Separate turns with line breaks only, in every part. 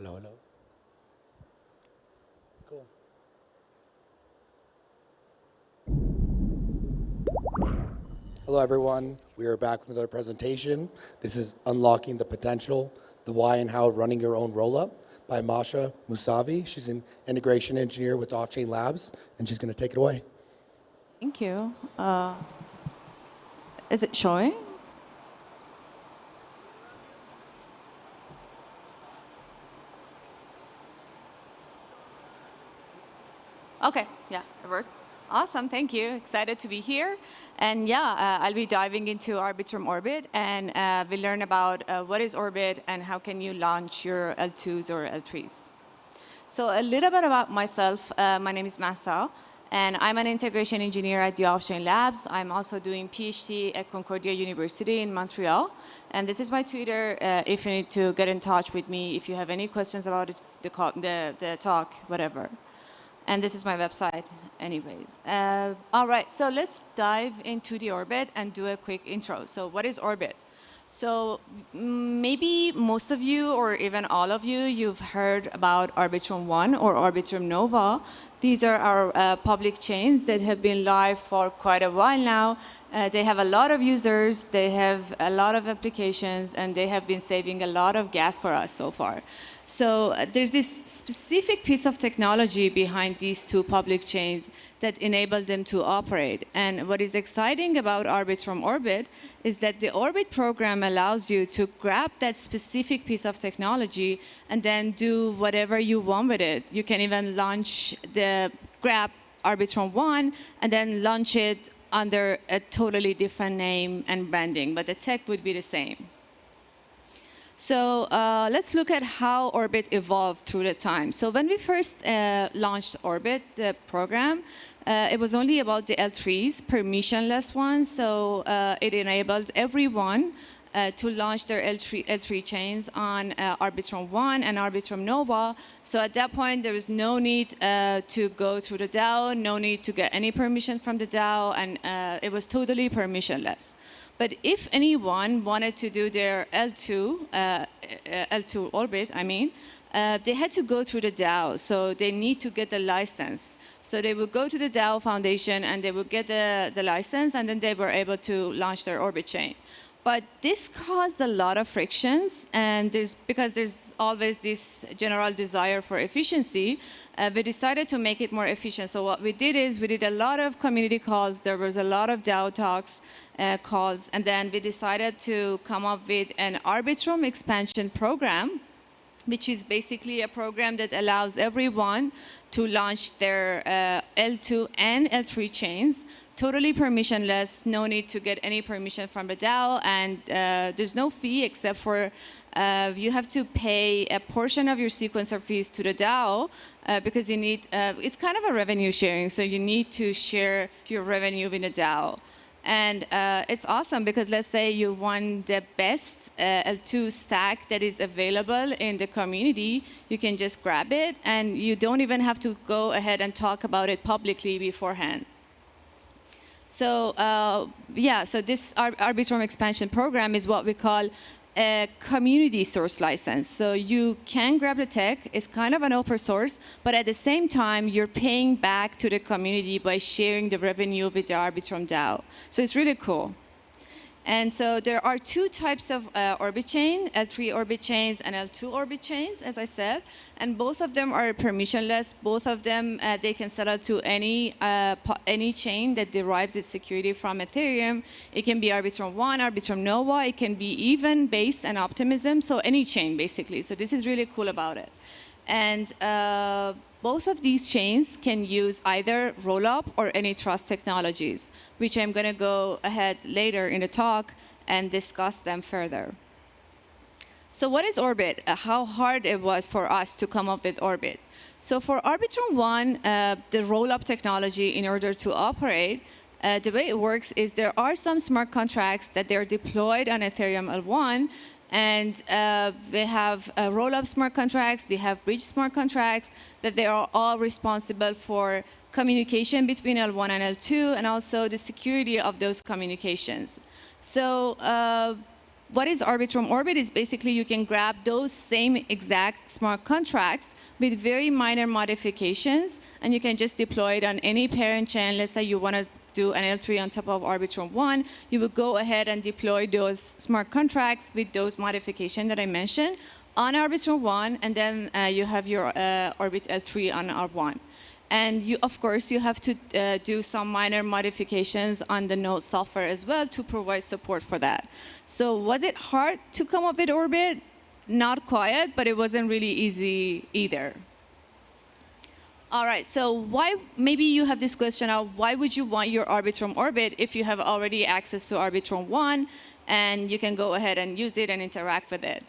Hello, hello. Cool. Hello, everyone. We are back with another presentation. This is Unlocking the Potential, the Why and How of Running Your Own Rollup by Mahsa Moosavi. She's an integration engineer with Offchain Labs, and she's going to take it away.
Thank you. Is it showing? Okay, yeah, it worked. Awesome, thank you. Excited to be here. And yeah, I'll be diving into Arbitrum Orbit, and we'll learn about what is Orbit and how can you launch your L2s or L3s. So a little bit about myself. My name is Mahsa, and I'm an integration engineer at the Offchain Labs. I'm also doing PhD at Concordia University in Montreal. And this is my Twitter if you need to get in touch with me, if you have any questions about the talk, whatever. And this is my website, anyways. All right, so let's dive into the Orbit and do a quick intro. So what is Orbit? So maybe most of you, or even all of you, you've heard about Arbitrum 1 or Arbitrum Nova. These are our public chains that have been live for quite a while now. They have a lot of users, they have a lot of applications, and they have been saving a lot of gas for us so far. So there's this specific piece of technology behind these two public chains that enable them to operate. And what is exciting about Arbitrum Orbit is that the Orbit program allows you to grab that specific piece of technology and then do whatever you want with it. You can even grab Arbitrum 1 and then launch it under a totally different name and branding, but the tech would be the same. So let's look at how Orbit evolved through the time. So when we first launched Orbit, the program, it was only about the L3s, permissionless ones. So it enabled everyone to launch their L3 chains on Arbitrum 1 and Arbitrum Nova. So at that point, there was no need to go through the DAO, no need to get any permission from the DAO, and it was totally permissionless. But if anyone wanted to do their L2 Orbit, they had to go through the DAO. So they need to get the license. So they would go to the DAO Foundation, and they would get the license, and then they were able to launch their Orbit chain. But this caused a lot of frictions, and because there's always this general desire for efficiency, we decided to make it more efficient. So what we did is we did a lot of community calls. There was a lot of DAO talks, calls, and then we decided to come up with an Arbitrum expansion program, which is basically a program that allows everyone to launch their L2 and L3 chains, totally permissionless, no need to get any permission from the DAO, and there's no fee except for you have to pay a portion of your sequencer fees to the DAO because you need, it's kind of a revenue sharing, so you need to share your revenue with the DAO. And it's awesome because let's say you want the best L2 stack that is available in the community, you can just grab it, and you don't even have to go ahead and talk about it publicly beforehand. So so this Arbitrum expansion program is what we call a community source license. So you can grab the tech, it's kind of an open source, but at the same time, you're paying back to the community by sharing the revenue with the Arbitrum DAO. So it's really cool. And so there are two types of Orbit chain, L3 Orbit chains and L2 Orbit chains, as I said. And both of them are permissionless. Both of them, they can settle to any chain that derives its security from Ethereum. It can be Arbitrum 1, Arbitrum Nova. It can be even Base and Optimism, so any chain, basically. So this is really cool about it. And both of these chains can use either Rollup or any trust technologies, which I'm going to go ahead later in the talk and discuss them further. So what is Orbit? How hard it was for us to come up with Orbit. So for Arbitrum 1, the Rollup technology, in order to operate, the way it works is there are some smart contracts that they're deployed on Ethereum L1, and we have Rollup smart contracts, we have bridge smart contracts, that they are all responsible for communication between L1 and L2, and also the security of those communications. So what is Arbitrum Orbit is basically you can grab those same exact smart contracts with very minor modifications, and you can just deploy it on any parent chain. Let's say you want to do an L3 on top of Arbitrum 1, you would go ahead and deploy those smart contracts with those modifications that I mentioned on Arbitrum 1, and then you have your Orbit L3 on R1. And you, of course, you have to do some minor modifications on the node software as well to provide support for that. So was it hard to come up with Orbit? Not quite, but it wasn't really easy either. All right, so why, maybe you have this question of why would you want your Arbitrum Orbit if you have already access to Arbitrum 1 and you can go ahead and use it and interact with it?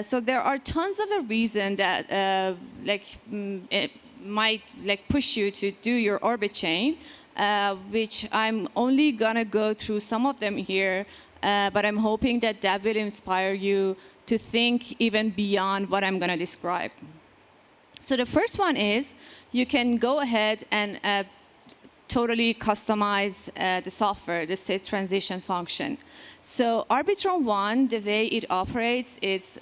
So there are tons of the reasons that it might push you to do your Orbit chain, which I'm only gonna go through some of them here, but I'm hoping that that will inspire you to think even beyond what I'm gonna describe. So the first one is you can go ahead and totally customize the software, the state transition function. So Arbitrum 1, the way it operates, it's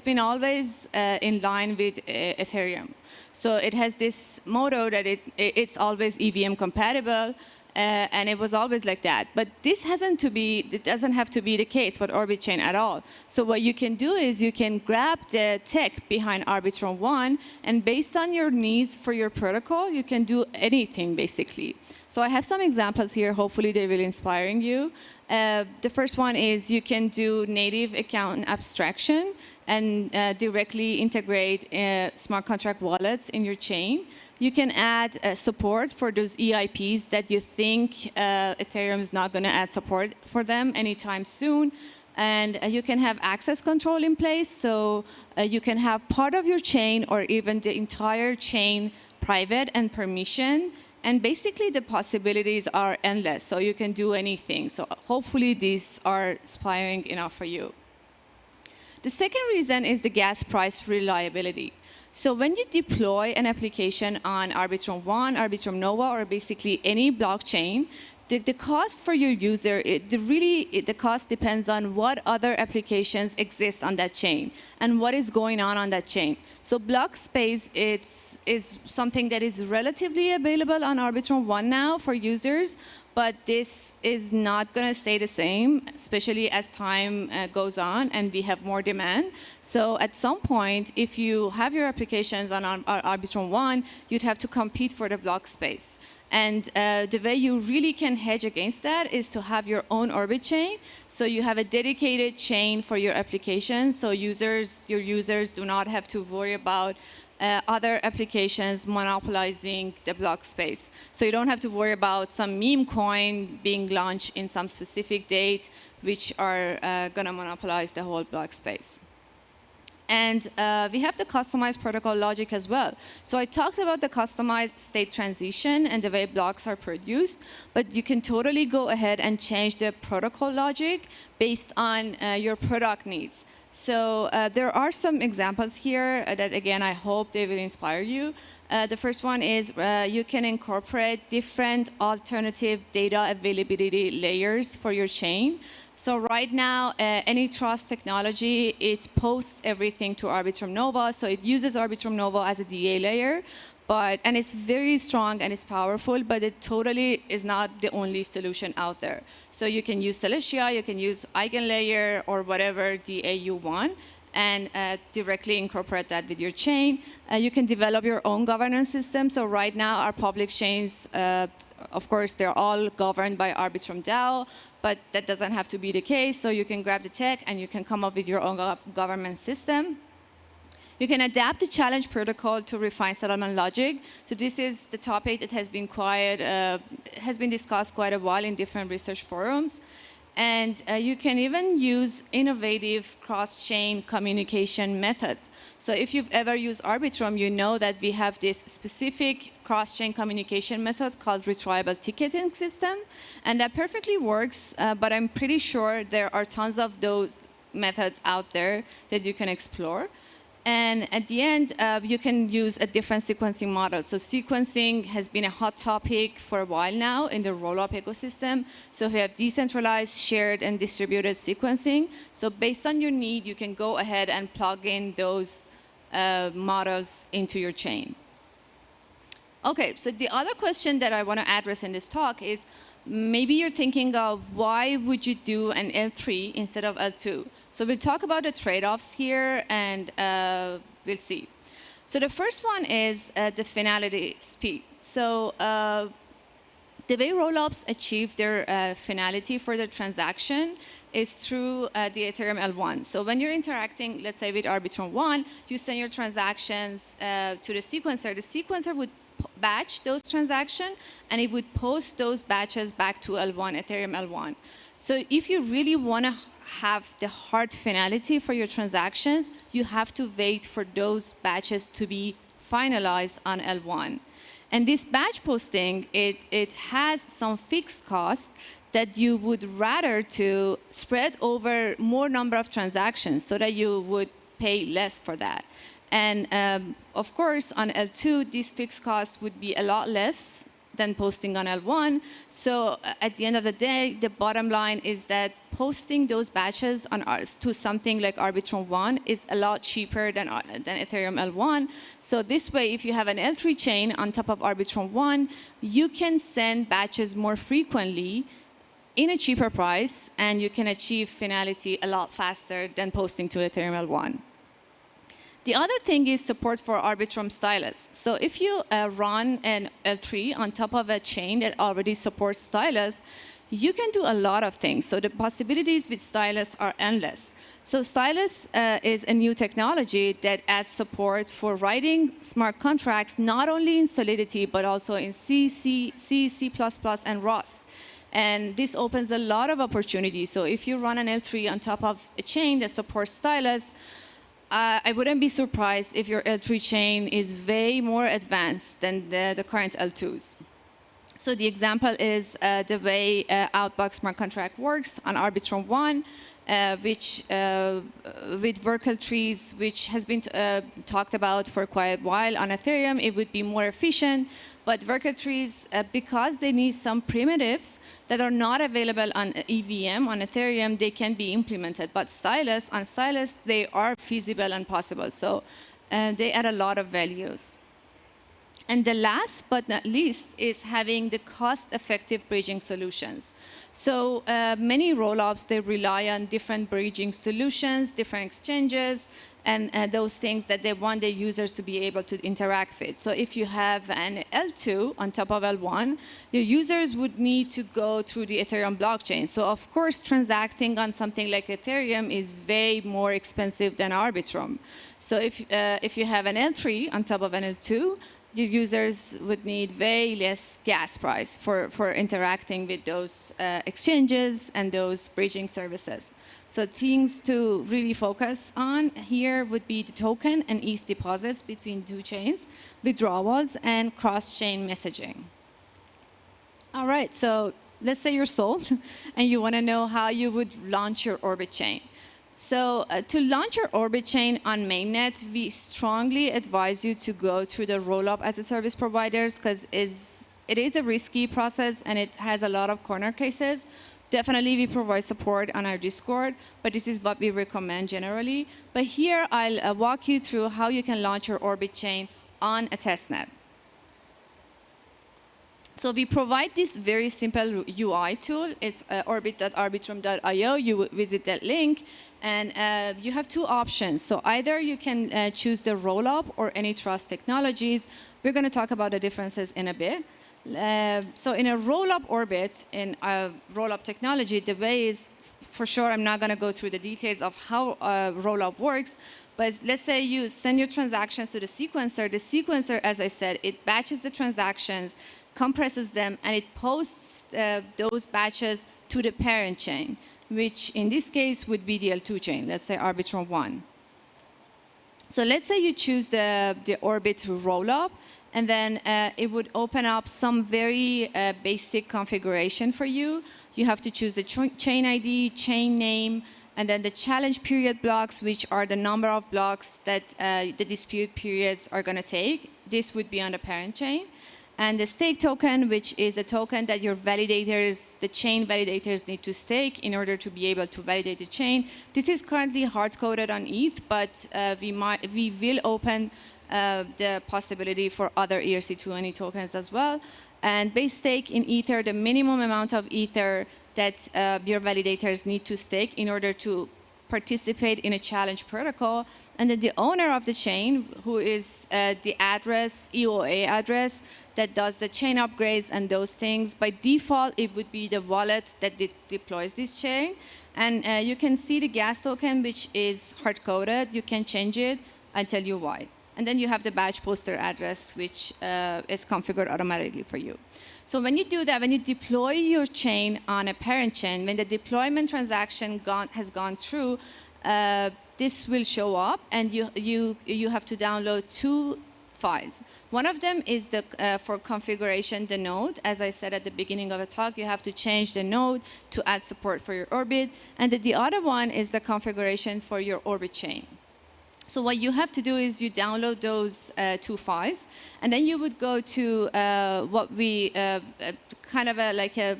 been always in line with Ethereum. So it has this motto that it's always EVM compatible, and it was always like that. But this it doesn't have to be the case for Orbit chain at all. So what you can do is you can grab the tech behind Arbitrum 1, and based on your needs for your protocol, you can do anything, basically. So I have some examples here. Hopefully, they will inspire you. The first one is you can do native account abstraction and directly integrate smart contract wallets in your chain. You can add support for those EIPs that you think Ethereum is not going to add support for them anytime soon. And you can have access control in place, so you can have part of your chain or even the entire chain private and permission. And basically, the possibilities are endless, so you can do anything. So hopefully, these are inspiring enough for you. The second reason is the gas price reliability. So when you deploy an application on Arbitrum 1, Arbitrum Nova, or basically any blockchain, the cost for your user, the cost depends on what other applications exist on that chain and what is going on that chain. So block space is something that is relatively available on Arbitrum 1 now for users, but this is not going to stay the same, especially as time goes on and we have more demand. So at some point, if you have your applications on Arbitrum 1, you'd have to compete for the block space. And the way you really can hedge against that is to have your own Orbit chain. So you have a dedicated chain for your application, so your users do not have to worry about other applications monopolizing the block space. So you don't have to worry about some meme coin being launched in some specific date, which are going to monopolize the whole block space. And we have the customized protocol logic as well. So I talked about the customized state transition and the way blocks are produced, but you can totally go ahead and change the protocol logic based on your product needs. So there are some examples here that, again, I hope they will inspire you. The first one is you can incorporate different alternative data availability layers for your chain. So right now, any trust technology, it posts everything to Arbitrum Nova. So it uses Arbitrum Nova as a DA layer. And it's very strong and it's powerful, but it totally is not the only solution out there. So you can use Celestia, you can use EigenLayer or whatever DA you want, and directly incorporate that with your chain. You can develop your own governance system. So right now, our public chains, of course, they're all governed by Arbitrum DAO, but that doesn't have to be the case. So you can grab the tech and you can come up with your own governance system. You can adapt the challenge protocol to refine settlement logic. So this is the topic that has been discussed quite a while in different research forums. And you can even use innovative cross-chain communication methods. So if you've ever used Arbitrum, you know that we have this specific cross-chain communication method called retriable ticketing system. And that perfectly works, but I'm pretty sure there are tons of those methods out there that you can explore. And at the end, you can use a different sequencing model. So sequencing has been a hot topic for a while now in the Rollup ecosystem. So we have decentralized, shared, and distributed sequencing. So based on your need, you can go ahead and plug in those models into your chain. Okay, so the other question that I want to address in this talk is, maybe you're thinking of why would you do an L3 instead of L2? So we'll talk about the trade-offs here, and we'll see. So the first one is the finality speed. So the way rollups achieve their finality for their transaction is through the Ethereum L1. So when you're interacting, let's say with Arbitrum 1, you send your transactions to the sequencer. The sequencer would batch those transactions, and it would post those batches back to L1, Ethereum L1. So if you really want to have the hard finality for your transactions, you have to wait for those batches to be finalized on L1. And this batch posting, it has some fixed cost that you would rather to spread over more number of transactions so that you would pay less for that. And of course, on L2, this fixed cost would be a lot less than posting on L1. So at the end of the day, the bottom line is that posting those batches on to something like Arbitrum 1 is a lot cheaper than Ethereum L1. So this way, if you have an L3 chain on top of Arbitrum 1, you can send batches more frequently in a cheaper price, and you can achieve finality a lot faster than posting to Ethereum L1. The other thing is support for Arbitrum Stylus. So if you run an L3 on top of a chain that already supports Stylus, you can do a lot of things. So the possibilities with Stylus are endless. So Stylus is a new technology that adds support for writing smart contracts, not only in Solidity, but also in C, C, C++, and Rust. And this opens a lot of opportunities. So if you run an L3 on top of a chain that supports Stylus, I wouldn't be surprised if your L3 chain is way more advanced than the current L2s. So the example is the way Outbox smart contract works on Arbitrum 1, which with Verkle trees, which has been talked about for quite a while on Ethereum, it would be more efficient. But Verkle trees, because they need some primitives that are not available on EVM, on Ethereum, they can be implemented. But on Stylus, they are feasible and possible. So they add a lot of values. And the last but not least is having the cost-effective bridging solutions. So many rollups, they rely on different bridging solutions, different exchanges, and those things that they want their users to be able to interact with. So if you have an L2 on top of L1, your users would need to go through the Ethereum blockchain. So of course, transacting on something like Ethereum is way more expensive than Arbitrum. So if you have an L3 on top of an L2, your users would need way less gas price for interacting with those exchanges and those bridging services. So things to really focus on here would be the token and ETH deposits between two chains, withdrawals, and cross-chain messaging. All right, so let's say you're sold and you want to know how you would launch your Orbit chain. So to launch your Orbit chain on mainnet, we strongly advise you to go through the Rollup as a service providers, because it is a risky process and it has a lot of corner cases. Definitely, we provide support on our Discord, but this is what we recommend generally. But here, I'll walk you through how you can launch your Orbit chain on a testnet. So we provide this very simple UI tool. It's orbit.arbitrum.io. You visit that link, and you have two options. So either you can choose the Rollup or any trust technologies. We're going to talk about the differences in a bit. So in a Rollup orbit, in a Rollup technology, the way is, for sure, I'm not going to go through the details of how Rollup works, but let's say you send your transactions to the sequencer. The sequencer, as I said, it batches the transactions, compresses them, and it posts those batches to the parent chain, which in this case would be the L2 chain, let's say Arbitrum 1. So let's say you choose the Orbit Rollup, and then it would open up some very basic configuration for you. You have to choose the chain ID, chain name, And then the challenge period blocks, which are the number of blocks that the dispute periods are going to take. This would be on the parent chain. And the stake token, which is a token that your validators, the chain validators need to stake in order to be able to validate the chain. This is currently hard-coded on ETH, but we will open the possibility for other ERC20 tokens as well. And base stake in Ether, the minimum amount of Ether that your validators need to stake in order to participate in a challenge protocol. And then the owner of the chain, who is the address, EOA address, that does the chain upgrades and those things. By default, it would be the wallet that deploys this chain. And you can see the gas token, which is hard-coded. You can change it. I'll tell you why. And then you have the batch poster address, which is configured automatically for you. So when you do that, when you deploy your chain on a parent chain, when the deployment transaction has gone through, this will show up, and you have to download 2 files. One of them is for configuration, the node. As I said at the beginning of the talk, you have to change the node to add support for your Orbit. And the other one is the configuration for your Orbit chain. So what you have to do is you download those 2 files, and then you would go to what we kind of like a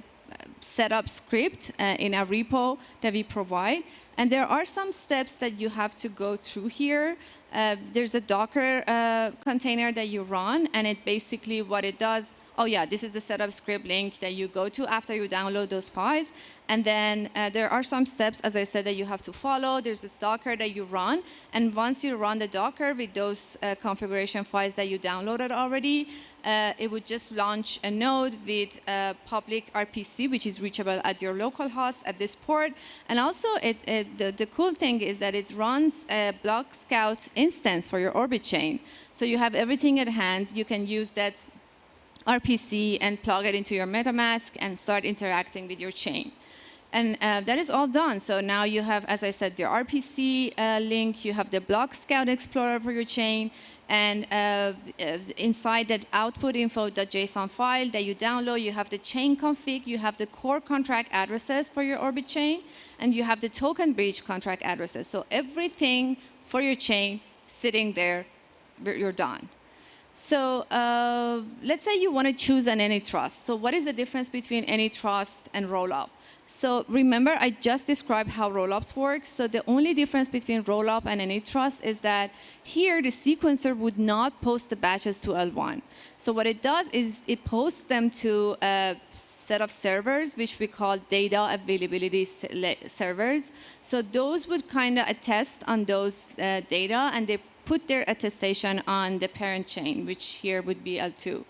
setup script in a repo that we provide. And there are some steps that you have to go through here. There's a Docker container that you run, and it basically what it does. Oh yeah, this is the setup script link that you go to after you download those files. And then there are some steps, as I said, that you have to follow. There's this Docker that you run. And once you run the Docker with those configuration files that you downloaded already, it would just launch a node with public RPC, which is reachable at your local host at this port. And also, the cool thing is that it runs a Block Scout instance for your Orbit chain. So you have everything at hand. You can use that RPC and plug it into your MetaMask and start interacting with your chain. And that is all done. So now you have, as I said, the RPC link. You have the Block Scout Explorer for your chain. And inside that output info.json file that you download, you have the chain config. You have the core contract addresses for your Orbit chain. And you have the token bridge contract addresses. So everything for your chain sitting there, you're done. So let's say you want to choose an AnyTrust. So what is the difference between AnyTrust and Rollup? So remember, I just described how rollups work. So the only difference between Rollup and AnyTrust is that here the sequencer would not post the batches to L1. So what it does is it posts them to a set of servers, which we call data availability servers. So those would kind of attest on those data, and they put their attestation on the parent chain, which here would be L2.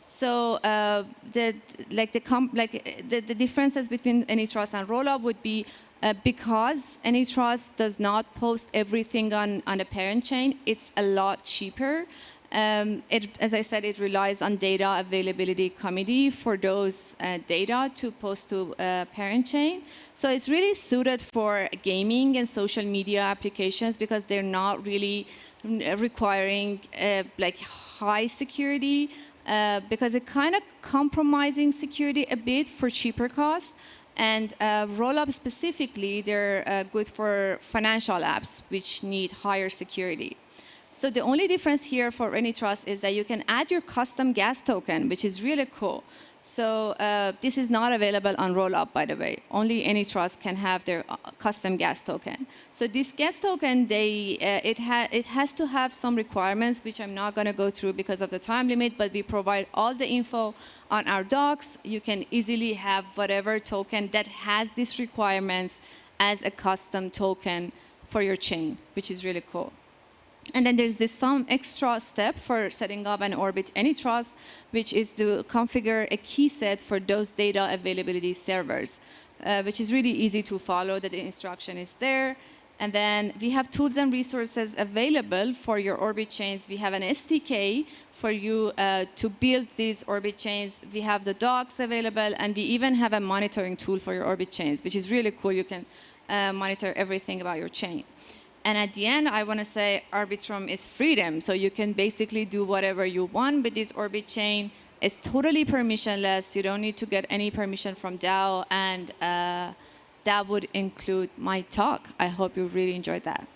So the differences between AnyTrust and Rollup would be because AnyTrust does not post everything on a parent chain, it's a lot cheaper. As I said, it relies on data availability committee for those data to post to parent chain. So it's really suited for gaming and social media applications because they're not really requiring like high security because it kind of compromising security a bit for cheaper cost. And Rollup specifically, they're good for financial apps which need higher security. So the only difference here for AnyTrust is that you can add your custom gas token, which is really cool. So this is not available on Rollup, by the way. Only AnyTrust can have their custom gas token. So this gas token, it has to have some requirements, which I'm not going to go through because of the time limit, but we provide all the info on our docs. You can easily have whatever token that has these requirements as a custom token for your chain, which is really cool. And then there's some extra step for setting up an Orbit AnyTrust, which is to configure a key set for those data availability servers, which is really easy to follow. That the instruction is there. And then we have tools and resources available for your Orbit chains. We have an SDK for you to build these Orbit chains. We have the docs available, and we even have a monitoring tool for your Orbit chains, which is really cool. You can monitor everything about your chain. And at the end, I want to say Arbitrum is freedom. So you can basically do whatever you want with this Orbit chain. It's totally permissionless. You don't need to get any permission from DAO. And that would include my talk. I hope you really enjoyed that.